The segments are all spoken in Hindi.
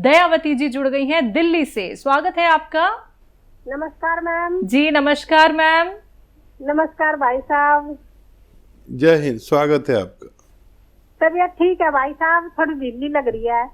दयावती जी जुड़ गई हैं दिल्ली से। स्वागत है आपका। नमस्कार मैम। जी नमस्कार मैम। नमस्कार भाई साहब। जय हिंद, स्वागत है आपका। तबीयत ठीक है भाई साहब, थोड़ी ढीली लग रही है।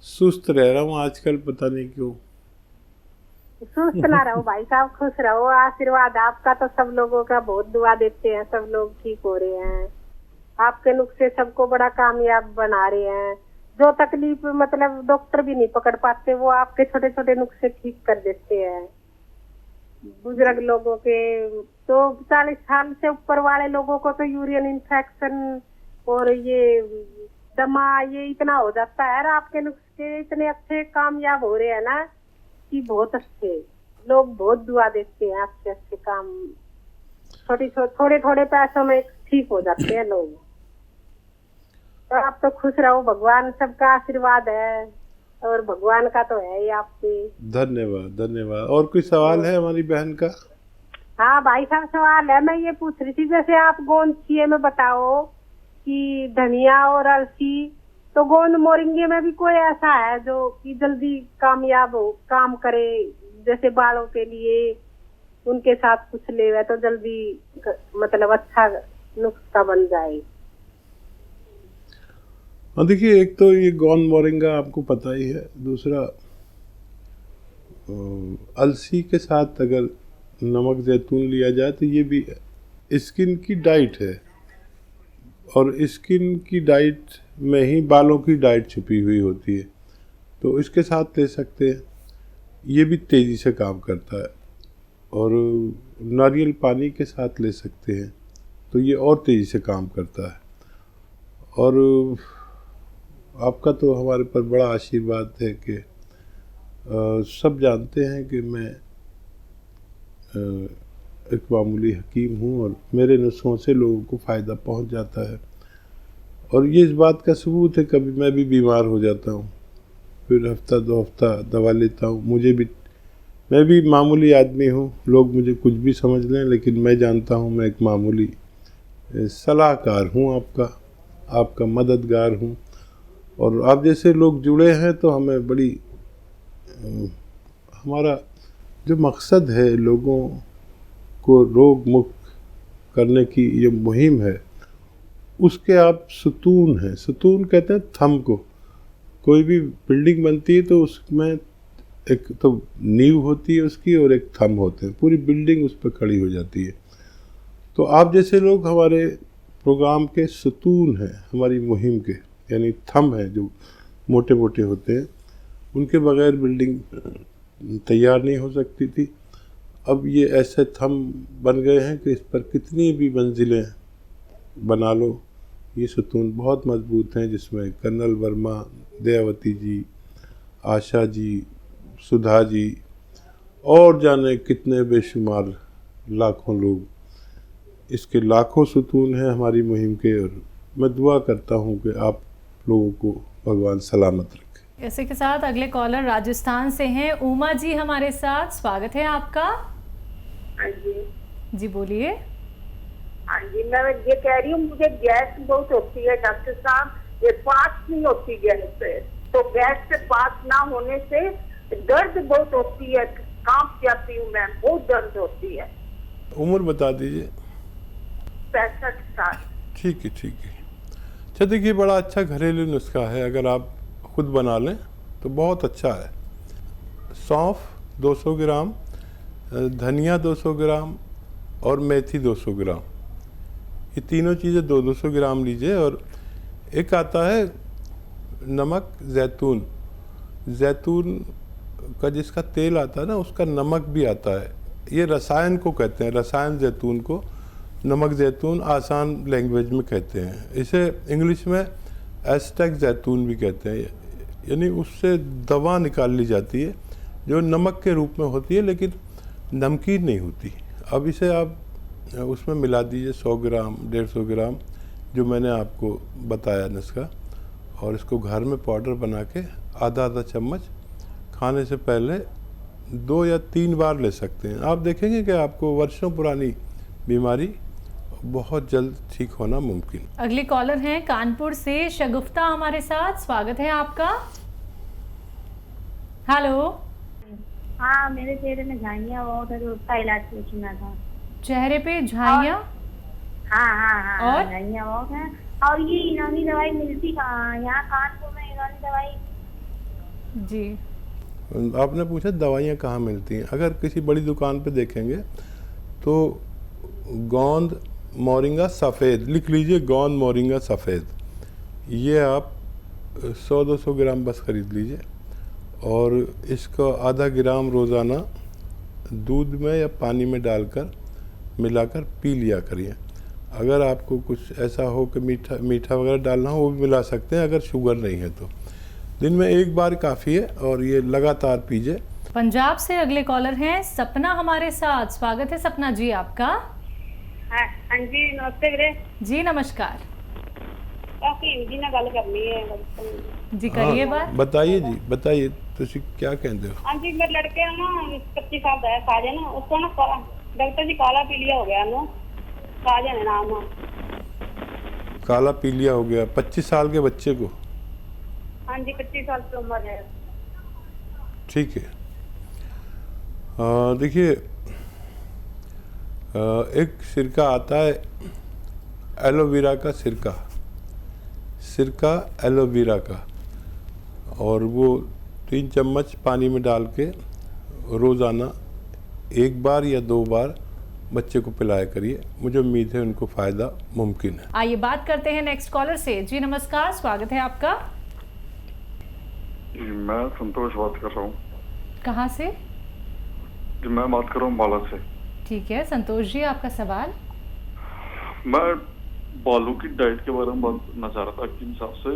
सुस्त रह रहा हूँ आजकल, पता नहीं क्यों। सुस्त ना रहो भाई साहब, खुश रहो। आशीर्वाद आपका तो सब लोगों का, बहुत दुआ देते हैं, सब लोग ठीक हो रहे हैं। आपके नुस्खे सबको बड़ा कामयाब बना रहे हैं। जो तकलीफ मतलब डॉक्टर भी नहीं पकड़ पाते, वो आपके छोटे छोटे नुस्खे ठीक कर देते हैं। बुजुर्ग लोगों के तो 40 साल से ऊपर वाले लोगों को तो यूरिन इन्फेक्शन और ये दमा ये इतना हो जाता है। आपके नुस्खे इतने अच्छे कामयाब हो रहे हैं ना कि बहुत अच्छे, लोग बहुत दुआ देते हैं। आपके अच्छे काम थोड़े थोड़े पैसों में ठीक हो जाते हैं लोग। तो आप तो खुश रहो, भगवान सबका आशीर्वाद है और भगवान का तो है ही आप पे। धन्यवाद धन्यवाद। और कोई सवाल है हमारी बहन का? हाँ भाई साहब, सवाल है। मैं ये पूछ रही थी, जैसे आप गोंद छिए में बताओ कि धनिया और अलसी, तो गोंद मोरिंगे में भी कोई ऐसा है जो कि जल्दी कामयाब हो, काम करे? जैसे बालों के लिए उनके साथ कुछ ले तो जल्दी मतलब अच्छा नुस्खा बन जाए। हाँ देखिए, एक तो ये गोंद मोरिंगा आपको पता ही है। दूसरा, अलसी के साथ अगर नमक जैतून लिया जाए तो ये भी स्किन की डाइट है, और स्किन की डाइट में ही बालों की डाइट छुपी हुई होती है, तो इसके साथ ले सकते हैं। ये भी तेज़ी से काम करता है। और नारियल पानी के साथ ले सकते हैं, तो ये और तेज़ी से काम करता है। और आपका तो हमारे पर बड़ा आशीर्वाद है कि सब जानते हैं कि मैं एक मामूली हकीम हूँ और मेरे नुस्खों से लोगों को फ़ायदा पहुँच जाता है। और ये इस बात का सबूत है, कभी मैं भी बीमार हो जाता हूँ, फिर हफ्ता 2 हफ्ता दवा लेता हूँ। मैं भी मामूली आदमी हूँ, लोग मुझे कुछ भी समझ लें, लेकिन मैं जानता हूँ मैं एक मामूली सलाहकार हूँ, आपका मददगार हूँ। और आप जैसे लोग जुड़े हैं तो हमें बड़ी हमारा जो मकसद है लोगों को रोग मुक्त करने की ये मुहिम है, उसके आप सुतून हैं। सुतून कहते हैं थंब को। कोई भी बिल्डिंग बनती है तो उसमें एक तो नींव होती है उसकी और एक थंब होते हैं, पूरी बिल्डिंग उस पर खड़ी हो जाती है। तो आप जैसे लोग हमारे प्रोग्राम के सुतून हैं, हमारी मुहिम के, यानी थंब हैं जो मोटे मोटे होते हैं। उनके बगैर बिल्डिंग तैयार नहीं हो सकती थी। अब ये ऐसे थंब बन गए हैं कि इस पर कितनी भी मंजिलें बना लो, ये सुतून बहुत मजबूत हैं, जिसमें कर्नल वर्मा, दयावती जी, आशा जी, सुधा जी और जाने कितने बेशुमार लाखों लोग, इसके लाखों सुतून हैं हमारी मुहिम के। और मैं दुआ करता हूँ कि आप लोगों को भगवान सलामत रखे। इसी के साथ अगले कॉलर राजस्थान से हैं उमा जी हमारे साथ। स्वागत है आपका। हाँ जी। जी बोलिए। हाँ जी, मैं ये कह रही हूँ, मुझे गैस बहुत होती है डॉक्टर साहब, ये पास नहीं होती गैस से। तो गैस से पास ना होने से दर्द बहुत होती है, कांप जाती हूँ मैं, बहुत दर्द होती है। उम्र बता दीजिए। 65 साल। ठीक है ठीक है। अच्छा देखिए, बड़ा अच्छा घरेलू नुस्खा है, अगर आप खुद बना लें तो बहुत अच्छा है। सौंफ 200 ग्राम, धनिया 200 ग्राम और मेथी 200 ग्राम, ये तीनों चीज़ें 200 ग्राम लीजिए। और एक आता है नमक जैतून, जैतून का जिसका तेल आता है ना, उसका नमक भी आता है। ये रसायन को कहते हैं, रसायन जैतून को नमक जैतून आसान लैंग्वेज में कहते हैं। इसे इंग्लिश में एस्टेक जैतून भी कहते हैं। यानी उससे दवा निकाल ली जाती है जो नमक के रूप में होती है, लेकिन नमकीन नहीं होती। अब इसे आप उसमें मिला दीजिए 100 ग्राम 150 ग्राम, जो मैंने आपको बताया नुस्खा, और इसको घर में पाउडर बना के आधा चम्मच खाने से पहले 2 या 3 बार ले सकते हैं। आप देखेंगे कि आपको वर्षों पुरानी बीमारी बहुत जल्द ठीक होना मुमकिन। अगले कॉलर हैं कानपुर से शगुफ्ता हमारे साथ। स्वागत है आपका। हेलो। हाँ, मेरे चेहरे में झाइयाँ बहुत है, तो उसका इलाज पूछना था। चेहरे पे झाइयाँ? हाँ, और? झाइयाँ बहुत है। और ये यूनानी दवाई मिलती कहाँ? यहाँ कानपुर में यूनानी दवाई। जी। आपने पूछा दवाइयाँ कहाँ मिलती हैं। अगर किसी बड़ी दुकान पे देखेंगे तो गोंद मोरिंगा सफ़ेद लिख लीजिए, गोंद मोरिंगा सफ़ेद, ये आप 100-200 ग्राम बस ख़रीद लीजिए और इसको आधा ग्राम रोज़ाना दूध में या पानी में डालकर मिलाकर पी लिया करिए। अगर आपको कुछ ऐसा हो कि मीठा वगैरह डालना हो, वो भी मिला सकते हैं अगर शुगर नहीं है तो। दिन में एक बार काफ़ी है और ये लगातार पीजिए। पंजाब से अगले कॉलर हैं सपना हमारे साथ। स्वागत है सपना जी आपका। हाँ जी, नमस्ते वीरे जी नमस्कार। जी ना गल करनी है। जी करिए बात। बताइए जी, बताइए तुसी क्या कहते हो। हाँ जी, मेरे लड़के ना 25 साल का है, साजन, उसको ना डॉक्टर जी काला पीलिया हो गया ना, साजन है नाम। काला पीलिया हो गया 25 साल के बच्चे को? हाँ जी, 25 साल की उम्र है। ठीक है। देखिए, एक सिरका आता है एलोवेरा का सिरका एलोवेरा का, और वो 3 चम्मच पानी में डाल के रोज़ाना 1 बार या 2 बार बच्चे को पिलाया करिए। मुझे उम्मीद है उनको फ़ायदा मुमकिन है। आइए बात करते हैं नेक्स्ट कॉलर से। जी नमस्कार, स्वागत है आपका। जी, मैं संतोष बात कर रहा हूँ। कहाँ से? जी, मैं बात कर रहा हूँ बाला से। ठीक है संतोष जी, आपका सवाल। मैं बालों की डाइट के बारे में बात करना चाह रहा था कि हिसाब से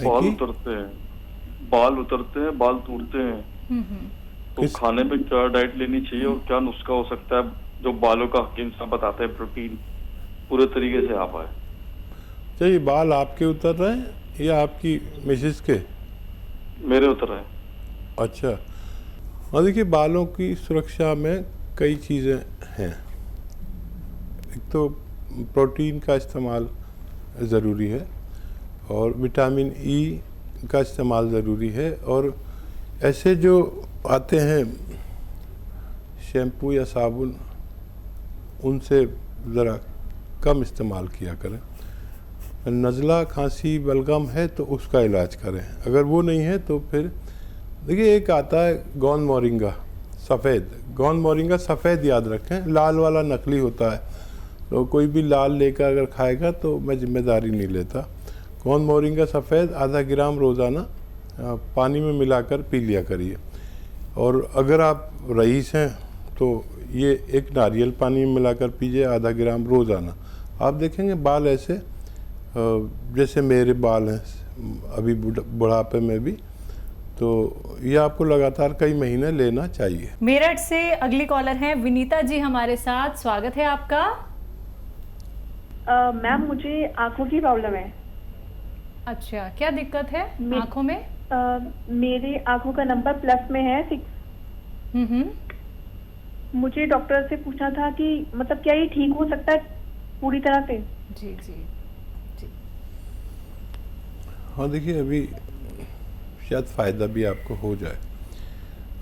बाल उतरते हैं, बाल टूटते हैं, तो खाने में क्या डाइट लेनी चाहिए और क्या नुस्खा हो सकता है जो बालों का हकीम साहब बताते हैं प्रोटीन पूरे तरीके से आ पाए। चाहिए बाल आपके उतर रहे हैं या आपकी मिसेस के? मेरे उतर रहे हैं। अच्छा, हाँ देखिए, बालों की सुरक्षा में कई चीज़ें हैं। एक तो प्रोटीन का इस्तेमाल ज़रूरी है और विटामिन ई का इस्तेमाल ज़रूरी है, और ऐसे जो आते हैं शैम्पू या साबुन, उनसे ज़रा कम इस्तेमाल किया करें। नज़ला, खांसी, बलगम है तो उसका इलाज करें। अगर वो नहीं है तो फिर देखिए, एक आता है गोंद मोरिंगा सफ़ेद। गोंद मोरिंगा सफ़ेद याद रखें, लाल वाला नकली होता है, तो कोई भी लाल लेकर अगर खाएगा तो मैं जिम्मेदारी नहीं लेता। गोंद मोरिंगा सफ़ेद आधा ग्राम रोज़ाना पानी में मिलाकर पी लिया करिए। और अगर आप रईस हैं तो ये एक नारियल पानी में मिलाकर पीजिए आधा ग्राम रोज़ाना। आप देखेंगे बाल ऐसे जैसे मेरे बाल हैं अभी बुढ़ापे में भी, तो ये आपको लगातार कई महीने लेना चाहिए। मेरठ से अगली कॉलर हैं विनीता जी हमारे साथ। स्वागत है आपका। मैम, मुझे आंखों की प्रॉब्लम है। अच्छा, क्या दिक्कत है आंखों में? मेरी आंखों का नंबर प्लस में है 6। मुझे डॉक्टर से पूछना था कि मतलब क्या ये ठीक हो सकता है पूरी तरह से? जी जी जी। हाँ देखिए, अभी शायद फ़ायदा भी आपको हो जाए।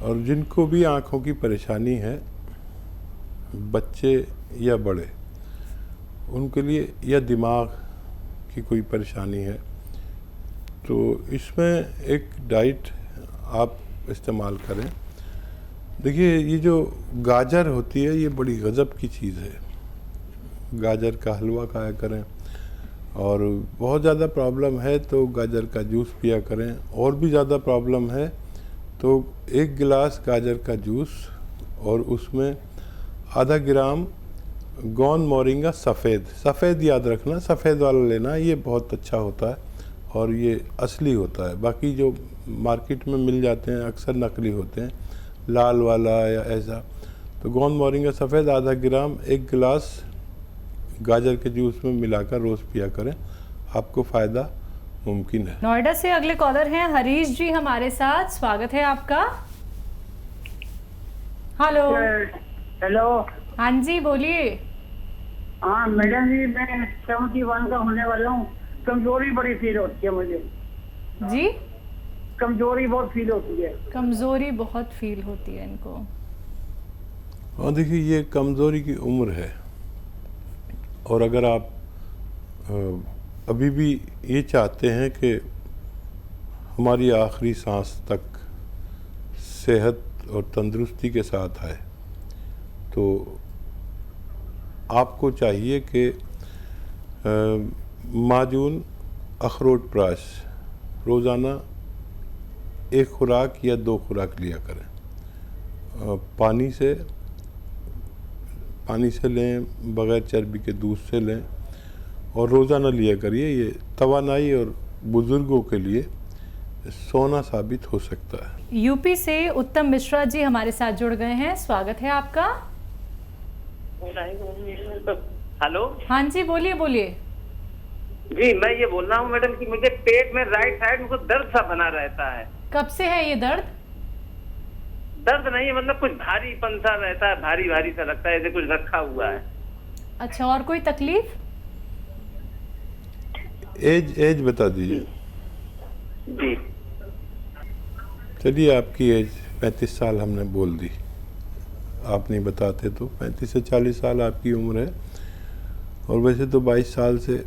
और जिनको भी आँखों की परेशानी है, बच्चे या बड़े, उनके लिए, या दिमाग की कोई परेशानी है, तो इसमें एक डाइट आप इस्तेमाल करें। देखिए, ये जो गाजर होती है ये बड़ी गज़ब की चीज़ है। गाजर का हलवा खाया करें, और बहुत ज़्यादा प्रॉब्लम है तो गाजर का जूस पिया करें। और भी ज़्यादा प्रॉब्लम है तो 1 गिलास गाजर का जूस और उसमें आधा ग्राम गोंद मोरिंगा सफ़ेद याद रखना, सफ़ेद वाला लेना, ये बहुत अच्छा होता है और ये असली होता है। बाकी जो मार्केट में मिल जाते हैं अक्सर नकली होते हैं, लाल वाला या ऐसा। तो गोंद मोरिंगा सफ़ेद आधा ग्राम 1 गिलास गाजर के जूस में मिलाकर रोज़ पिया करें, आपको फ़ायदा मुमकिन है। नोएडा से अगले कॉलर हैं हरीश जी हमारे साथ। स्वागत है आपका। हेलो। हेलो। हाँ जी बोलिए। हाँ मैडम जी, मैं 71 का होने वाला हूँ। कमजोरी बड़ी फील होती है मुझे जी। कमजोरी बहुत फील होती है। कमजोरी बहुत फील होती है इनको। और देखिए ये कमज़ोरी की उम्र है, और अगर आप अभी भी ये चाहते हैं कि हमारी आखिरी सांस तक सेहत और तंदुरुस्ती के साथ आए, तो आपको चाहिए कि माजून अखरोट प्राश रोज़ाना 1 खुराक या 2 खुराक लिया करें। पानी से लें, बग़ैर चर्बी के दूध से लें, और रोज़ाना लिया करिए। ये तवानाई और बुज़ुर्गों के लिए सोना साबित हो सकता है। यूपी से उत्तम मिश्रा जी हमारे साथ जुड़ गए हैं, स्वागत है आपका। हेलो। हाँ जी, बोलिए बोलिए। जी मैं ये बोल रहा हूँ मैडम कि मुझे पेट में राइट साइड मुझको दर्द सा बना रहता है। कब से है ये दर्द? दर्द नहीं है, मतलब कुछ भारीपन सा रहता है, भारी भारी सा लगता है, जैसे कुछ रखा हुआ है। अच्छा, और कोई तकलीफ? एज बता दीजिए। जी चलिए, आपकी एज 35 साल हमने बोल दी, आप नहीं बताते तो 35 से 40 साल आपकी उम्र है। और वैसे तो 22 साल से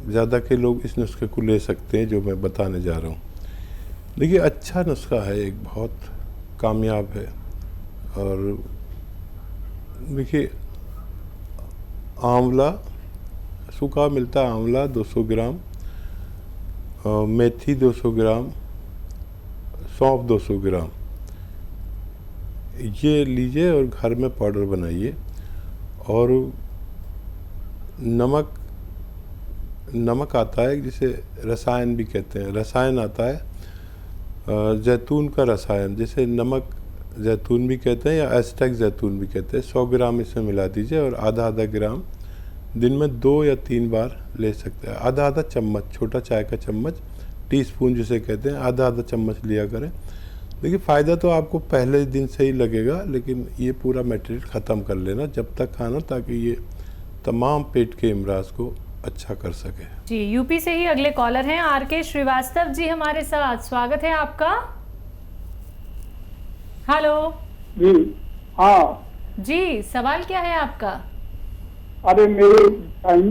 ज़्यादा के लोग इस नुस्खे को ले सकते हैं जो मैं बताने जा रहा हूँ। देखिए, अच्छा नुस्खा है, एक बहुत कामयाब है। और देखिए, आंवला, सूखा मिलता है आंवला 200 ग्राम, मेथी 200 ग्राम, सौंफ 200 ग्राम, ये लीजिए और घर में पाउडर बनाइए। और नमक आता है जिसे रसायन भी कहते हैं, रसायन आता है जैतून का रसायन, जिसे नमक जैतून भी कहते हैं या एस्टेक जैतून भी कहते हैं। 100 ग्राम इसमें मिला दीजिए और आधा ग्राम दिन में 2 या 3 बार ले सकते हैं। आधा चम्मच, छोटा चाय का चम्मच, टीस्पून जिसे कहते हैं, आधा चम्मच लिया करें। देखिए, फ़ायदा तो आपको पहले दिन से ही लगेगा, लेकिन ये पूरा मटेरियल ख़त्म कर लेना जब तक खाना, ताकि ये तमाम पेट के इमराज को अच्छा कर सके। जी, यूपी से ही अगले कॉलर हैं आर.के. श्रीवास्तव जी हमारे साथ, स्वागत है आपका। हेलो जी हाँ जी, सवाल क्या है आपका? अरे मेरे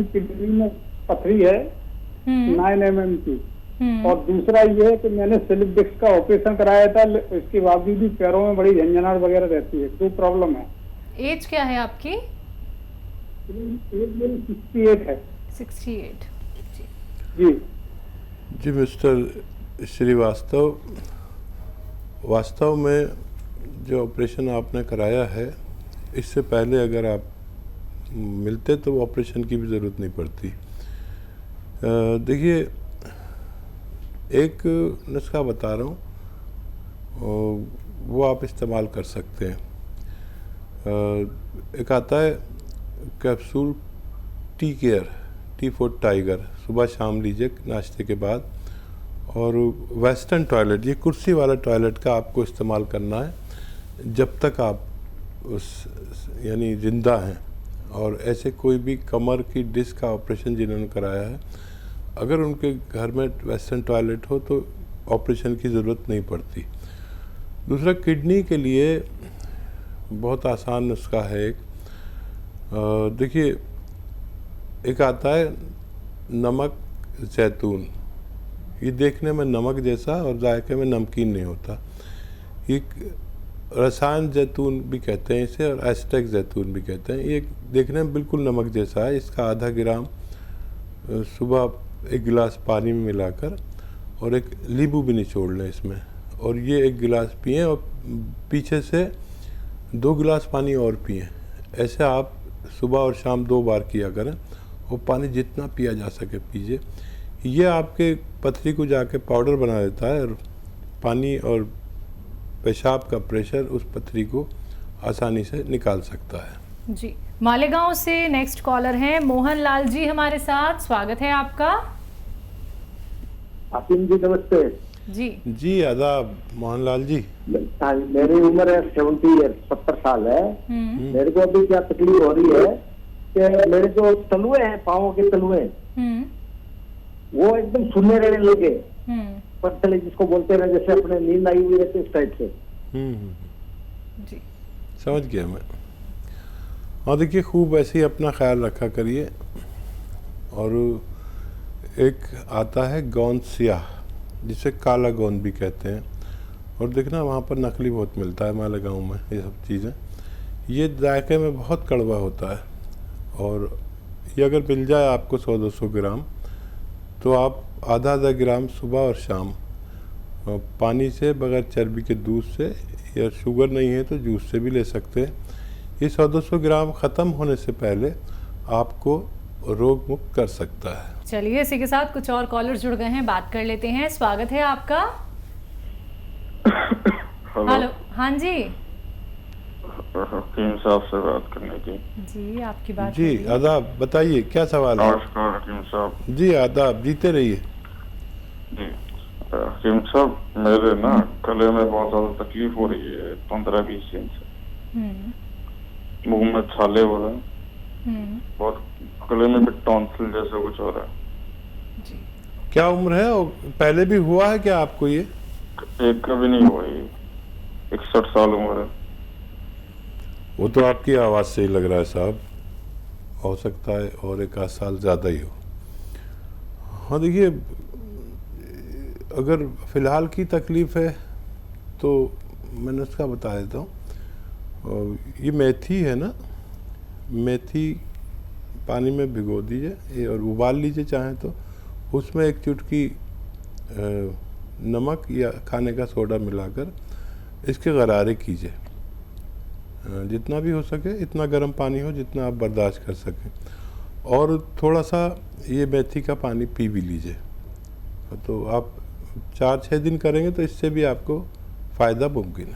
किडनी में पथरी है 9 mm की, और दूसरा ये है कि मैंने स्लिप डिस्क का ऑपरेशन कराया था, इसके बावजूद भी पैरों में बड़ी झंझनाहट वगैरह रहती है। 2 प्रॉब्लम है। एज क्या है आपकी? एज मेरी 68 है। 68 जी जी मिस्टर श्रीवास्तव, वास्तव में जो ऑपरेशन आपने कराया है, इससे पहले अगर आप मिलते तो ऑपरेशन की भी ज़रूरत नहीं पड़ती। देखिए, एक नुस्खा बता रहा हूँ, वो आप इस्तेमाल कर सकते हैं। एक आता है capsule tea care, T for tiger, सुबह शाम लीजिए नाश्ते के बाद। और वेस्टर्न टॉयलेट, ये कुर्सी वाला टॉयलेट का आपको इस्तेमाल करना है जब तक आप यानी ज़िंदा हैं। और ऐसे कोई भी कमर की डिस्क का ऑपरेशन जिन्होंने कराया है, अगर उनके घर में वेस्टर्न टॉयलेट हो तो ऑपरेशन की ज़रूरत नहीं पड़ती। दूसरा, किडनी के लिए बहुत आसान नुस्खा है एक। देखिए, एक आता है नमक जैतून, ये देखने में नमक जैसा और जायके में नमकीन नहीं होता। ये रसायन जैतून भी कहते हैं इसे, और एस्टेक जैतून भी कहते हैं। ये देखने में बिल्कुल नमक जैसा है। इसका आधा ग्राम सुबह 1 गिलास पानी में मिलाकर, और एक नींबू भी निचोड़ लें इसमें, और ये 1 गिलास पिएं और पीछे से 2 गिलास पानी और पिएं। ऐसे आप सुबह और शाम 2 बार किया करें, और पानी जितना पिया जा सके पीजिए। ये आपके पथरी को जाके पाउडर बना देता है, और पानी और पेशाब का प्रेशर उस पथरी को आसानी से निकाल सकता है। जी, मालेगांव से नेक्स्ट कॉलर हैं मोहन लाल जी हमारे साथ, स्वागत है आपका। आसिम जी नमस्ते। जी आदाब मोहनलाल जी। मेरी उम्र है 70 ईयर, 70 साल है। मेरे को अभी क्या तकलीफ हो रही है कि मेरे जो तलुए हैं, पाँव के तलुए, वो एकदम सुनने रहने लगे, पतली जिसको बोलते हैं जैसे अपने नींद आई हुई रहती है, इस टाइप से। जी समझ गया मैं। और देखिए खूब ऐसे ही अपना ख्याल रखा करिए। और एक आता है गोंद सियाह, जिसे काला गोंद भी कहते हैं, और देखना वहाँ पर नकली बहुत मिलता है मालेगांव में ये सब चीज़ें। ये जायके में बहुत कड़वा होता है, और ये अगर मिल जाए आपको 100-200 ग्राम, तो आप आधा ग्राम सुबह और शाम पानी से, बगैर चर्बी के दूध से, या शुगर नहीं है तो जूस से भी ले सकते हैं। ये 100-200 ग्राम ख़त्म होने से पहले आपको रोग मुक्त कर सकता है। चलिए इसी के साथ कुछ और कॉलर जुड़ गए हैं, बात कर लेते हैं। स्वागत है आपका। हेलो, हाँ जी, हकीम साहब से बात करनी थी। जी आपकी बात जी आदाब, बताइए क्या सवाल है? नमस्कार हकीम साहब। जी आदाब, जीते रहिए। जी हकीम साहब, मेरे ना गले में बहुत ज्यादा तकलीफ हो रही है 15-20 दिन से। मुंह में छाले हो रहे हैं, बहुत गले में भी टॉन्सिल जैसा कुछ हो रहा है। क्या उम्र है, और पहले भी हुआ है क्या आपको ये? एक कभी नहीं हुआ, ये 61 साल उम्र है। वो तो आपकी आवाज़ से ही लग रहा है साहब, हो सकता है और 1 साल ज़्यादा ही हो। हाँ देखिए, अगर फ़िलहाल की तकलीफ़ है तो मैंने उसका बता देता हूँ। ये मेथी है ना, मेथी पानी में भिगो दीजिए और उबाल लीजिए चाहें तो, उसमें एक चुटकी नमक या खाने का सोडा मिलाकर इसके गरारे कीजिए। जितना भी हो सके, इतना गर्म पानी हो जितना आप बर्दाश्त कर सकें, और थोड़ा सा ये मेथी का पानी पी भी लीजिए। तो आप 4-6 दिन करेंगे तो इससे भी आपको फ़ायदा मुमकिन है।